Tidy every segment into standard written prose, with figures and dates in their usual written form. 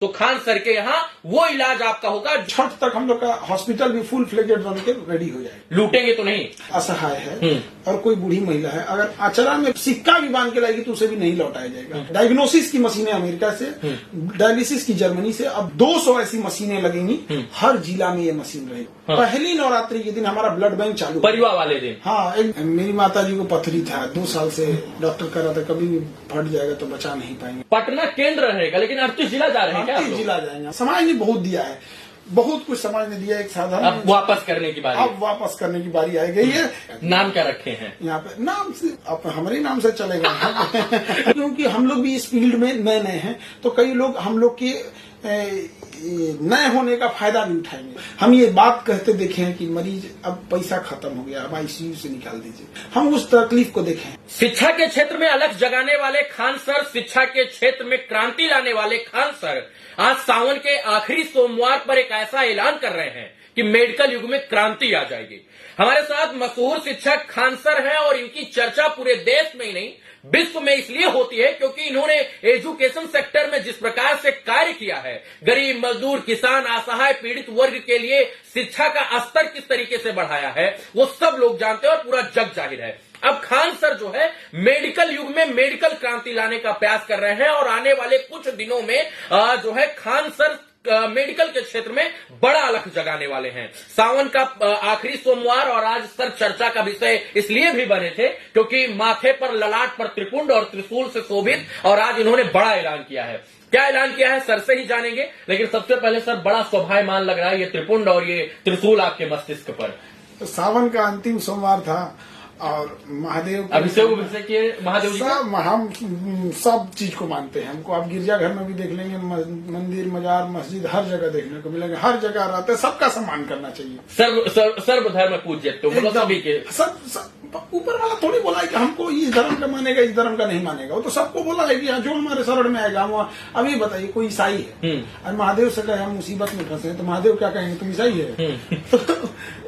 तो खान सर के यहाँ वो इलाज आपका होगा। छठ तक हम लोग का हॉस्पिटल भी फुल फ्लेजेड बन के रेडी हो जाएगा। लूटेंगे तो नहीं। असहाय है और कोई बूढ़ी महिला है, अगर आचरा में सिक्का भी बांध के लाएगी तो उसे भी नहीं लौटाया जाएगा। डायग्नोसिस की मशीनें अमेरिका से, डायलिसिस की जर्मनी से, अब 200 ऐसी मशीनें लगेंगी, हर जिला में ये मशीन रहेगी। पहली नवरात्रि के दिन हमारा ब्लड बैंक चालू, परिवार वाले दिन। हाँ, मेरी माता जी को पथरी था, 2 साल से डॉक्टर कह रहा था कभी भी फट जाएगा तो बचा नहीं पाएंगे। पटना केंद्र रहेगा लेकिन 38 जिला जा रहे हैं क्या? 38 जिला जाएंगे। समाज ने बहुत दिया है, बहुत कुछ समाज ने दिया। एक साधारण अब वापस करने की बारी, अब वापस करने की बारी आई गई है। नाम क्या रखे हैं यहाँ पे? नाम से अब हमारे नाम से चलेगा क्योंकि हम लोग भी इस फील्ड में नए नए हैं, तो कई लोग हम लोग के नए होने का फायदा भी उठाएंगे। हम ये बात कहते देखे हैं कि मरीज अब पैसा खत्म हो गया, अब आईसीयू से निकाल दीजिए। हम उस तकलीफ को देखें। शिक्षा के क्षेत्र में अलख जगाने वाले खान सर, शिक्षा के क्षेत्र में क्रांति लाने वाले खान सर आज सावन के आखिरी सोमवार पर एक ऐसा ऐलान कर रहे हैं कि मेडिकल युग में क्रांति आ जाएगी। हमारे साथ मशहूर शिक्षक खान सर हैं और इनकी चर्चा पूरे देश में ही नहीं विश्व में इसलिए होती है क्योंकि इन्होंने एजुकेशन सेक्टर में जिस प्रकार से कार्य किया है, गरीब, मजदूर, किसान, असहाय, पीड़ित वर्ग के लिए शिक्षा का स्तर किस तरीके से बढ़ाया है, वो सब लोग जानते हैं और पूरा जग जाहिर है। अब खान सर जो है मेडिकल युग में मेडिकल क्रांति लाने का प्रयास कर रहे हैं और आने वाले कुछ दिनों में जो है खान सर मेडिकल के क्षेत्र में बड़ा अलख जगाने वाले हैं। सावन का आखिरी सोमवार और आज सर चर्चा का विषय इसलिए भी बने थे क्योंकि माथे पर, ललाट पर त्रिपुंड और त्रिशूल से शोभित, और आज इन्होंने बड़ा ऐलान किया है। क्या ऐलान किया है सर से ही जानेंगे, लेकिन सबसे पहले सर बड़ा शोभायमान लग रहा है ये त्रिपुंड और ये त्रिशूल आपके मस्तिष्क पर। तो सावन का अंतिम सोमवार था और महादेव अभिषेक किए महादेव जी सब, हम सब चीज को मानते हैं। हमको आप गिरजाघर में भी देख लेंगे, मंदिर, मजार, मस्जिद, हर जगह देखने को मिलेगा, हर जगह रहते हैं। सबका सम्मान करना चाहिए। सर्वधर्म पूज्य, तो मतलब सभी के सब ऊपर वाला थोड़ी बोला है कि हमको इस धर्म का मानेगा, इस धर्म का नहीं मानेगा। वो तो सबको बोला है कि जो हमारे शरण में आएगा। हम अभी बताइए कोई ईसाई है और महादेव से कहे हम मुसीबत में फंसे हैं तो महादेव क्या कहेंगे, तुम ईसाई है?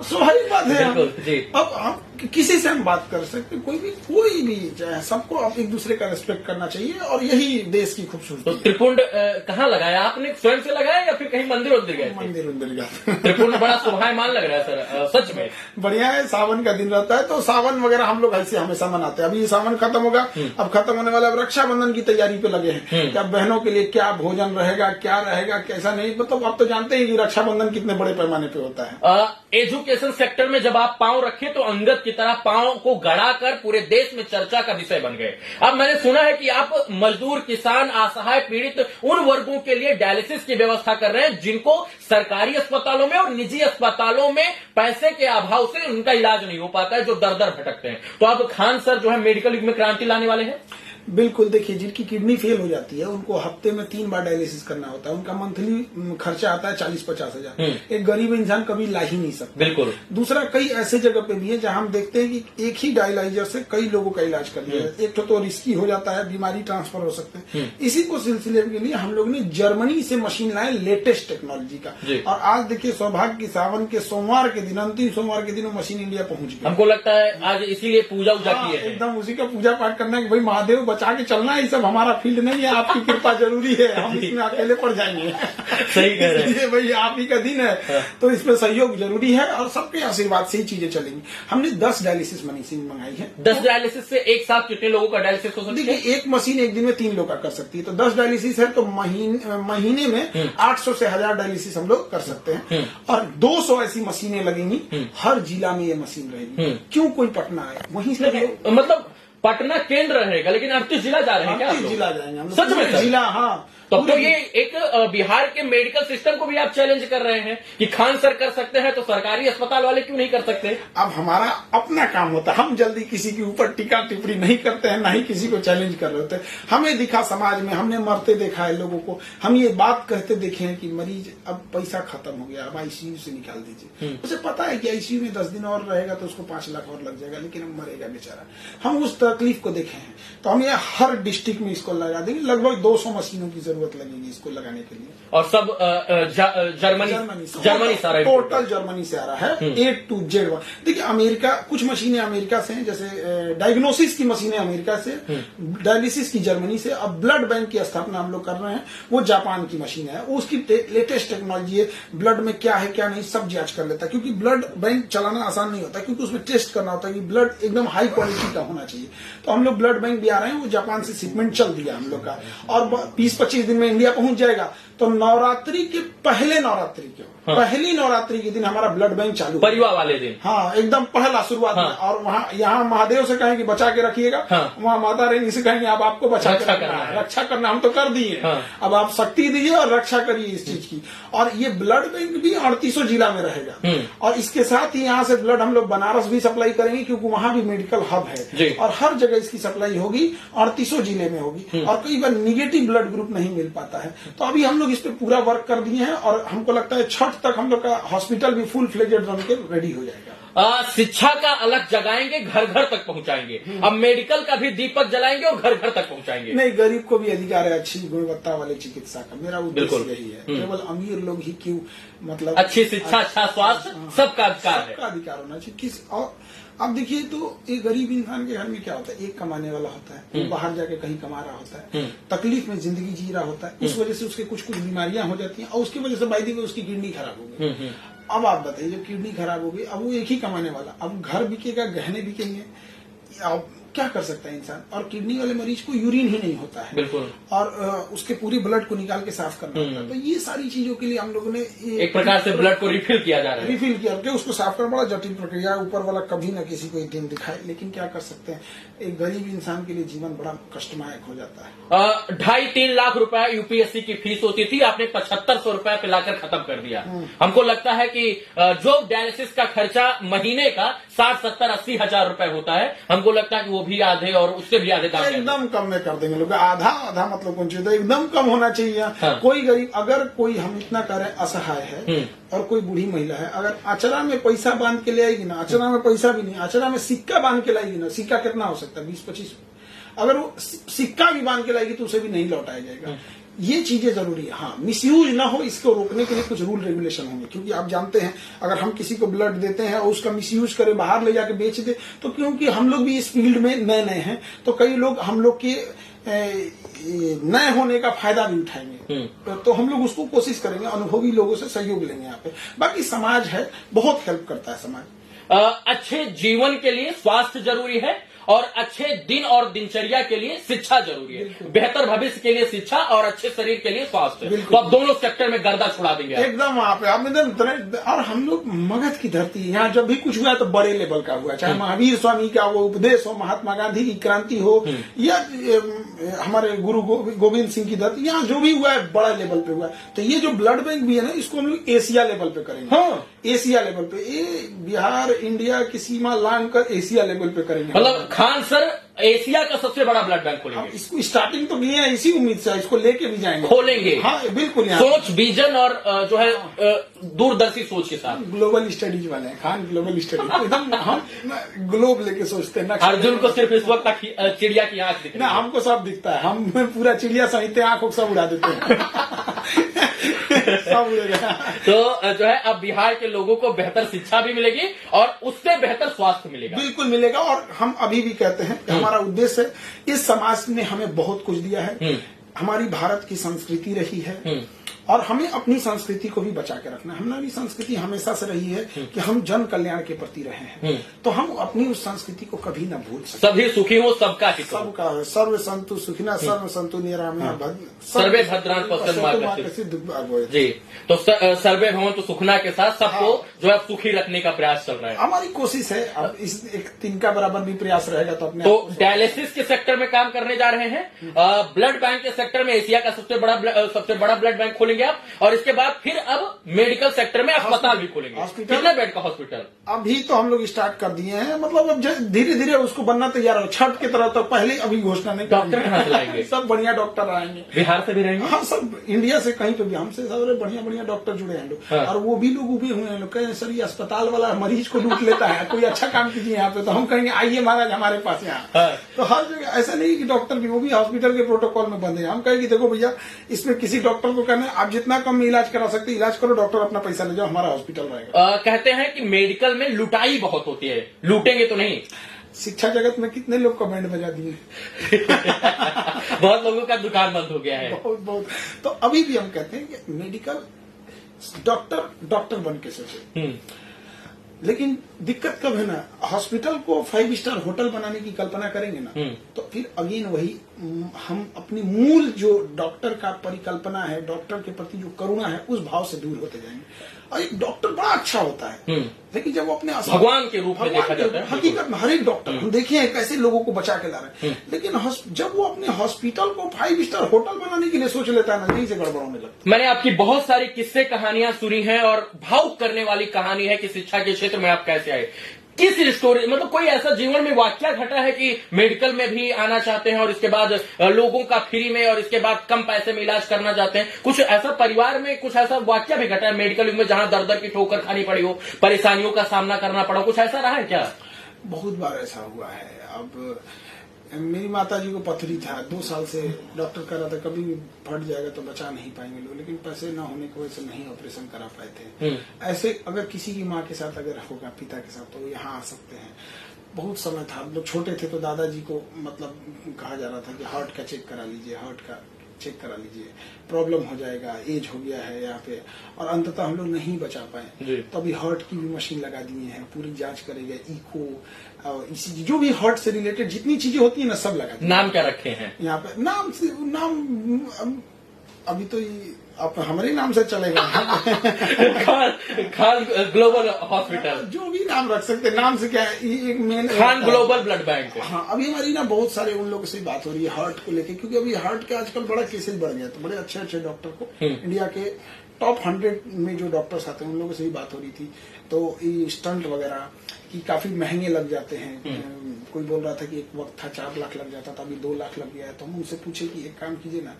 स्वाभाविक बात है। अब हम किसी से हम बात कर सकते, कोई भी चाहे, सबको अब एक दूसरे का रिस्पेक्ट करना चाहिए और यही देश की खूबसूरती। तो त्रिपुंड कहाँ लगाया आपने? स्वयं से लगाया या फिर कहीं मंदिर उंदिर गए? मंदिर गया। त्रिपुंड बड़ा शोभायमान लग रहा है सर, सच में बढ़िया है। सावन का दिन रहता है तो सावन वगैरह हम लोग ऐसे हमेशा मनाते हैं। अभी ये सावन खत्म होगा, अब खत्म होने वाला, अब रक्षाबंधन की तैयारी पे लगे हैं कि अब बहनों के लिए क्या भोजन रहेगा, क्या रहेगा, कैसा नहीं। मतलब आप तो जानते हैं कि रक्षाबंधन कितने बड़े पैमाने पे होता है। एजुकेशन सेक्टर में जब आप पांव रखे तो अंगद की तरह पांव को गड़ाकर पूरे देश में चर्चा का विषय बन गए। अब मैंने सुना है कि आप मजदूर, किसान, असहाय, पीड़ित उन वर्गों के लिए डायलिसिस की व्यवस्था कर रहे हैं जिनको सरकारी अस्पतालों में और निजी अस्पतालों में पैसे के अभाव से उनका इलाज नहीं हो पाता है, जो दर दर भटकते हैं। तो अब खान सर जो है मेडिकल युग में क्रांति लाने वाले हैं। बिल्कुल। देखिए, जिनकी किडनी फेल हो जाती है उनको हफ्ते में 3 बार डायलिसिस करना होता है। उनका मंथली खर्चा आता है 40-50 हजार। एक गरीब इंसान कभी ला ही नहीं सकता। बिल्कुल। दूसरा, कई ऐसे जगह पे भी है जहां हम देखते हैं कि एक ही डायलाइजर से कई लोगों का इलाज कर लिया है। एक तो रिस्की हो जाता है, बीमारी ट्रांसफर हो सकते हैं। इसी को सिलसिले के लिए हम लोग ने जर्मनी से मशीन लाए, लेटेस्ट टेक्नोलॉजी का। और आज देखिए, सौभाग्य की सावन के सोमवार के दिन, अंतिम सोमवार के दिन वो मशीन इंडिया पहुंच गई। हमको लगता है आज इसीलिए पूजा की है। एकदम उसी का पूजा पाठ करना है कि भाई महादेव बचा के चलना है। ये सब हमारा फील्ड नहीं है, आपकी कृपा जरूरी है, हम इसमें अकेले पड़ जाएंगे। सही कह रहे हैं भाई, आप ही का दिन है तो इसमें सहयोग जरूरी है और सबके आशीर्वाद से ही चीजें चलेंगी। हमने 10 डायलिसिस मशीन मंगाई है। 10 डायलिसिस से एक साथ कितने लोगों का डायलिसिस हो सकता है? देखिए, एक मशीन एक दिन में 3 लोग का कर सकती है। तो 10 डायलिसिस है तो महीने में 800 से 1000 डायलिसिस हम लोग कर सकते हैं। और 200 ऐसी मशीनें लगेंगी, हर जिला में ये मशीन रहेगी। क्यों कोई पटना आए, वहीं से मतलब पटना केंद्र रहेगा लेकिन 38 जिला जा रहे हैं क्या? 38 जिला जाएंगे हम लोग। सच में जिला, हाँ। तो ये एक बिहार के मेडिकल सिस्टम को भी आप चैलेंज कर रहे हैं कि खान सर कर सकते हैं तो सरकारी अस्पताल वाले क्यों नहीं कर सकते? अब हमारा अपना काम होता है, हम जल्दी किसी के ऊपर टीका टिप्पणी नहीं करते हैं, ना ही किसी को चैलेंज कर रहे होते। हमें दिखा समाज में, हमने मरते देखा है लोगों को। हम ये बात कहते देखे हैं कि मरीज अब पैसा खत्म हो गया, अब आईसीयू से निकाल दीजिए। उसे पता है कि आईसीयू में 10 दिन और रहेगा तो उसको 5 लाख और लग जाएगा, लेकिन अब मरेगा बेचारा। हम उस तकलीफ को देखे हैं तो हम ये हर डिस्ट्रिक्ट में इसको लगा देंगे। लगभग 200 मशीनों की जरूरत जरूरत लगेगी इसको लगाने के लिए। और सब जर्मनी सारा टोटल जर्मनी से आ रहा है, A to Z। देखिए अमेरिका, कुछ मशीनें अमेरिका से हैं, जैसे डायग्नोसिस की मशीनें अमेरिका से, डायलिसिस की जर्मनी से। अब ब्लड बैंक की स्थापना हम लोग कर रहे हैं, वो जापान की मशीन है, वो उसकी लेटेस्ट टेक्नोलॉजी है। ब्लड में क्या है क्या नहीं सब जांच कर लेता है, क्योंकि ब्लड बैंक चलाना आसान नहीं होता, क्योंकि उसमें टेस्ट करना होता है कि ब्लड एकदम हाई क्वालिटी का होना चाहिए। तो हम लोग ब्लड बैंक भी आ रहे हैं, वो जापान से शिपमेंट चल दिया हम लोग का, और 20-25 दिन में इंडिया पहुंच जाएगा। तो नवरात्रि के पहले नवरात्रि के पहली नवरात्रि के दिन हमारा ब्लड बैंक चालू, परिवार वाले दिन, हाँ एकदम पहला शुरुआत में। और वहाँ यहाँ महादेव से कहेंगे बचा के रखिएगा, वहाँ माता रानी से कहेंगे अब आपको बचा के रखना है, रक्षा करना हम तो कर दिए, अब आप शक्ति दीजिए और रक्षा करिए इस चीज की। और ये ब्लड बैंक भी 38 जिला में रहेगा, और इसके साथ ही यहाँ से ब्लड हम लोग बनारस भी सप्लाई करेंगे, क्योंकि वहाँ भी मेडिकल हब है, और हर जगह इसकी सप्लाई होगी, 38 जिले में होगी। और कई बार निगेटिव ब्लड ग्रुप नहीं मिल पाता है, तो अभी हम लोग इस पे पूरा वर्क कर दिए हैं, और हमको लगता है छठ तक हम लोग का हॉस्पिटल भी फुल फ्लेजेड बन के रेडी हो जाएगा। शिक्षा का अलग जगाएंगे, घर घर तक पहुंचाएंगे। अब मेडिकल का भी दीपक जलाएंगे और घर घर तक पहुंचाएंगे। नहीं, गरीब को भी अधिकार है अच्छी गुणवत्ता वाले चिकित्सा का, मेरा उद्देश्य यही है। केवल अमीर लोग ही क्यों, मतलब अच्छी शिक्षा, अच्छा स्वास्थ्य, सबका अधिकार है, सबका अधिकार होना चाहिए। किस और अब देखिए, तो एक गरीब इंसान के घर में क्या होता है, एक कमाने वाला होता है, वो बाहर जाके कहीं कमा रहा होता है, तकलीफ में जिंदगी जी रहा होता है, उस वजह से उसके कुछ कुछ बीमारियां हो जाती हैं, और उसकी वजह से बाई दी में उसकी किडनी खराब हो गई। अब आप बताइए, जब किडनी खराब हो गई, अब वो एक ही कमाने वाला, अब घर बिकेगा, गहने बिकेंगे, अब क्या कर सकता है इंसान। और किडनी वाले मरीज को यूरिन ही नहीं होता है, बिल्कुल, और उसके पूरी ब्लड को निकाल के साफ करना होता है। तो ये सारी चीजों के लिए हम लोगों ने एक प्रकार से ब्लड को रिफिल किया जा रहा है, रिफिल किया के उसको साफ करना बड़ा जटिल प्रक्रिया है। ऊपर वाला कभी न किसी को एक दिन दिखाए, लेकिन क्या कर सकते हैं, एक गरीब इंसान के लिए जीवन बड़ा कष्टदायक हो जाता है। 2.5-3 लाख रुपए यूपीएससी की फीस होती थी, आपने 7500 रुपए पे लाकर खत्म कर दिया। हमको लगता है कि जो डायलिसिस का खर्चा महीने का 60-70-80 हजार रुपए होता है, हमको लगता है कि वो भी आधे और उससे भी आधे दाम एकदम कम में कर देंगे लोग। आधा मतलब कौन चाहिए, एकदम कम होना चाहिए। हाँ। कोई गरीब, अगर कोई, हम इतना करें, असहाय है और कोई बूढ़ी महिला है, अगर आचरा में पैसा बांध के ले आएगी ना, आचरा में पैसा भी नहीं, आचरा में सिक्का बांध के लाएगी ना, सिक्का कितना हो सकता है, 20-25, अगर वो सिक्का भी बांध के लाएगी तो उसे भी नहीं लौटाया जाएगा। ये चीजें जरूरी है। हाँ, मिसयूज ना हो, इसको रोकने के लिए कुछ रूल रेगुलेशन होंगे, क्योंकि आप जानते हैं अगर हम किसी को ब्लड देते हैं और उसका मिसयूज करे, बाहर ले जाके बेच दे, तो क्योंकि हम लोग भी इस फील्ड में नए नए हैं, तो कई लोग हम लोग के नए होने का फायदा भी उठाएंगे। तो हम लोग उसको कोशिश करेंगे, अनुभवी लोगों से सहयोग लेंगे यहाँ पे। बाकी समाज है, बहुत हेल्प करता है समाज। अच्छे जीवन के लिए स्वास्थ्य जरूरी है, और अच्छे दिन और दिनचर्या के लिए शिक्षा जरूरी है। बेहतर भविष्य के लिए शिक्षा और अच्छे शरीर के लिए स्वास्थ्य। तो अब दोनों सेक्टर में गर्दा छुड़ा देंगे एकदम वहां पे आप। और हम लोग मगध की धरती है, यहाँ जब भी कुछ हुआ तो बड़े लेवल का हुआ, चाहे महावीर स्वामी का वो उपदेश हो, महात्मा गांधी की क्रांति हो, या हमारे गुरु गोविंद सिंह की धरती, यहाँ जो भी हुआ है बड़ा लेवल पे हुआ है। तो ये जो ब्लड बैंक भी है ना, इसको हम लोग एशिया लेवल पे करेंगे। हाँ, एशिया लेवल पे, ये बिहार इंडिया की सीमा लांग कर एशिया लेवल पे करेंगे। मतलब खान सर एशिया का सबसे बड़ा ब्लड बैंक खोलेंगे। इसको स्टार्टिंग तो किए हैं, इसी उम्मीद से इसको लेके भी जाएंगे, खोलेंगे। हाँ बिल्कुल, सोच, विजन और जो है दूरदर्शी सोच के साथ। ग्लोबल स्टडीज वाले हैं खान, ग्लोबल स्टडी एकदम हम ग्लोब लेके सोचते हैं। अर्जुन को सिर्फ इस वक्त चिड़िया की आंख दिखती है, हमको सब दिखता है, हम पूरा चिड़िया सहित आंखों सब उड़ा देते हैं। सब तो जो है अब बिहार के लोगों को बेहतर शिक्षा भी मिलेगी और उससे बेहतर स्वास्थ्य मिलेगा। बिल्कुल मिलेगा। और हम अभी भी कहते हैं कि हमारा उद्देश्य है, इस समाज ने हमें बहुत कुछ दिया है, हमारी भारत की संस्कृति रही है, और हमें अपनी संस्कृति को भी बचा के रखना है। हमारी संस्कृति हमेशा से रही है कि हम जन कल्याण के प्रति रहे हैं, तो हम अपनी उस संस्कृति को कभी ना भूल सकते। सभी सुखी हो, सबका हित हो। सबका सर्व संतु सुखिना सर्व संतु निरामया सर्वे भद्रान पश्चिम जी। तो सर्वे भवन्तु सुखना के साथ सबको जो है सुखी रखने का प्रयास चल रहा है। हमारी कोशिश है। अब इस एक तिनका बराबर भी प्रयास रहेगा तो अपने। तो डायलिसिस के सेक्टर में काम करने जा रहे हैं, ब्लड बैंक के सेक्टर में एशिया का सबसे बड़ा ब्लड बैंक खोलेंगे। खोलेंगे आप, और इसके बाद फिर अब मेडिकल सेक्टर में अस्पताल भी खोलेंगे। हॉस्पिटल, कितने बेड का हॉस्पिटल? अभी तो हम लोग स्टार्ट कर दिए हैं, मतलब अब धीरे धीरे उसको बनना तैयार हो, छठ की तरह, तो पहले अभी घोषणा नहीं डॉक्टर कहाँ से लाएंगे? सब बढ़िया डॉक्टर आएंगे, बिहार से भी रहेंगे? हाँ, सब इंडिया से कहीं पे भी, हमसे सारे बढ़िया बढ़िया डॉक्टर जुड़े हैं लोग। हाँ। और वो भी लोग उभे हुए हैं, लोग कहे सर ये अस्पताल वाला मरीज को लूट लेता है, कोई अच्छा काम कीजिए यहाँ पे, तो हम कहेंगे आइए महाराज हमारे पास यहाँ। हाँ। तो हर जगह ऐसा नहीं कि डॉक्टर भी, वो भी हॉस्पिटल के प्रोटोकॉल में बंद है। हम कहेंगे देखो भैया, इसमें किसी डॉक्टर को कहना है आप जितना कम में इलाज करा सकते इलाज करो, डॉक्टर अपना पैसा ले जाओ, हमारा हॉस्पिटल रहेगा। कहते हैं कि मेडिकल में लुटाई बहुत होती है, लूटेंगे तो नहीं? शिक्षा जगत में कितने लोग को बैंड बजा दिए बहुत लोगों का दुकान बंद हो गया है। बहुत बहुत। तो अभी भी हम कहते हैं कि मेडिकल डॉक्टर बन के सोचे, लेकिन दिक्कत कब है ना, हॉस्पिटल को 5 स्टार होटल बनाने की कल्पना करेंगे ना, तो फिर अगेन वही, हम अपनी मूल जो डॉक्टर का परिकल्पना है, डॉक्टर के प्रति जो करुणा है, उस भाव से दूर होते जाएंगे। और एक डॉक्टर बड़ा अच्छा होता है, लेकिन जब वो अपने भगवान के रूप में देखा जाता है, हकीकत में हर एक डॉक्टर हम देखे हैं कैसे लोगों को बचा के ला रहे हैं, लेकिन जब वो अपने हॉस्पिटल को 5 स्टार होटल बनाने के लिए सोच लेता है ना, यहीं से गड़बड़ होने लगता है। मैंने आपकी बहुत सारी किस्से कहानियां सुनी हैं, और भावुक करने वाली कहानी है कि शिक्षा के क्षेत्र में आप कैसे आए। किस स्टोरी, मतलब कोई ऐसा जीवन में वाकया घटा है कि मेडिकल में भी आना चाहते हैं और इसके बाद लोगों का फ्री में और इसके बाद कम पैसे में इलाज करना चाहते हैं? कुछ ऐसा परिवार में कुछ ऐसा वाकया भी घटा है मेडिकल में, जहां दर दर की ठोकर खानी पड़ी हो, परेशानियों का सामना करना पड़ा, कुछ ऐसा रहा है क्या? बहुत बार ऐसा हुआ है। अब मेरी माता जी को पथरी था, 2 साल से डॉक्टर कह रहा था कभी भी फट जाएगा तो बचा नहीं पाएंगे लोग, लेकिन पैसे न होने की वजह से नहीं ऑपरेशन करा पाए थे। ऐसे अगर किसी की माँ के साथ अगर होगा, पिता के साथ, तो वो यहाँ आ सकते हैं। बहुत समय था, हम लोग छोटे थे तो दादाजी को मतलब कहा जा रहा था कि हार्ट का चेक करा लीजिए, हार्ट का चेक करा लीजिए, प्रॉब्लम हो जाएगा, एज हो गया है यहाँ पे, और अंततः हम लोग नहीं बचा पाए। तो अभी हार्ट की भी मशीन लगा दिए हैं, पूरी जांच करेगा, इको, ईसीजी, जो भी हार्ट से रिलेटेड जितनी चीजें होती है ना, सब लगा दिए। नाम क्या रखे हैं यहाँ पे? नाम अभी तो आप हमारे नाम से चलेगा खान ग्लोबल हॉस्पिटल, जो भी नाम रख सकते, नाम से क्या है, एक main Khan global blood bank. हाँ, अभी हमारी ना बहुत सारे उन लोगों से बात हो रही है हार्ट को लेके, क्योंकि अभी हार्ट का आजकल बड़ा केसेज बढ़ गया, तो बड़े अच्छे अच्छे डॉक्टर को इंडिया के टॉप 100 में जो डॉक्टर्स आते हैं उन लोगों से ही बात हो रही थी। तो ये स्टंट वगैरह की काफी महंगे लग जाते हैं। कोई बोल रहा था कि एक वक्त था 4 लाख लग जाता था, अभी 2 लाख लग गया है। तो हम उनसे पूछे कि एक काम कीजिए ना,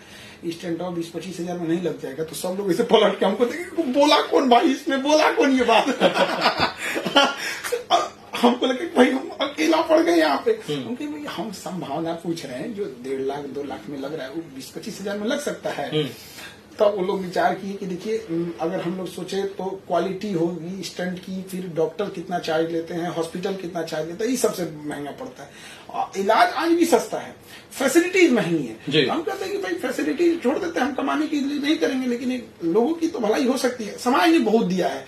स्टेंट और 20-25 हजार में नहीं लग जाएगा? तो सब लोग इसे पलट के हमको देखे, बोला कौन भाई इसमें, बोला कौन ये बात हमको लगे भाई हम अकेला पड़ गए यहाँ पे। क्योंकि भाई हम संभावना पूछ रहे हैं, जो 1.5 लाख 2 लाख में लग रहा है वो 20-25 हजार में लग सकता है। तब वो लोग विचार किए कि देखिए, अगर हम लोग सोचे तो क्वालिटी होगी स्टंट की, फिर डॉक्टर कितना चार्ज लेते हैं, हॉस्पिटल कितना चार्ज लेता है, ये सबसे महंगा पड़ता है। इलाज आज भी सस्ता है, फैसिलिटीज महंगी है। हम कहते हैं कि भाई फैसिलिटीज छोड़ देते हैं, हम कमाने के लिए नहीं करेंगे, लेकिन लोगों की तो भलाई हो सकती है। समाज ने बहुत दिया है,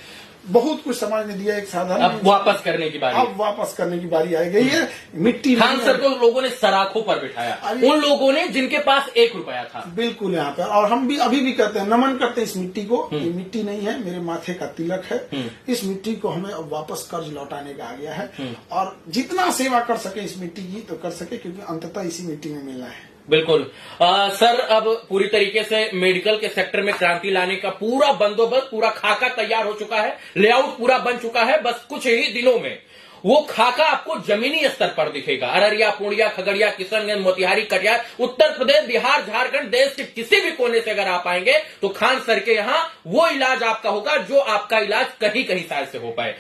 बहुत कुछ समाज ने दिया, एक साधारण, अब वापस करने की बारी, अब वापस करने की बारी आई गई है। मिट्टी खान सर को लोगों ने सराखों पर बिठाया, उन लोगों ने जिनके पास 1 रुपया था। बिल्कुल यहाँ पे, और हम भी अभी भी कहते हैं, नमन करते हैं इस मिट्टी को। ये मिट्टी नहीं है, मेरे माथे का तिलक है। इस मिट्टी को हमें अब वापस कर्ज लौटाने का आ गया है, और जितना सेवा कर सके इस मिट्टी की तो कर सके, क्योंकि अंततः इसी मिट्टी में मिलना है। बिल्कुल। सर, अब पूरी तरीके से मेडिकल के सेक्टर में क्रांति लाने का पूरा बंदोबस्त, पूरा खाका तैयार हो चुका है, लेआउट पूरा बन चुका है। बस कुछ ही दिनों में वो खाका आपको जमीनी स्तर पर दिखेगा। अररिया, पूर्णिया, खगड़िया, किशनगंज, मोतिहारी, कटिहार, उत्तर प्रदेश, बिहार, झारखंड, देश के किसी भी कोने से अगर आप आएंगे तो खान सर के यहाँ वो इलाज आपका होगा जो आपका इलाज कहीं कहीं शायद से हो पाए।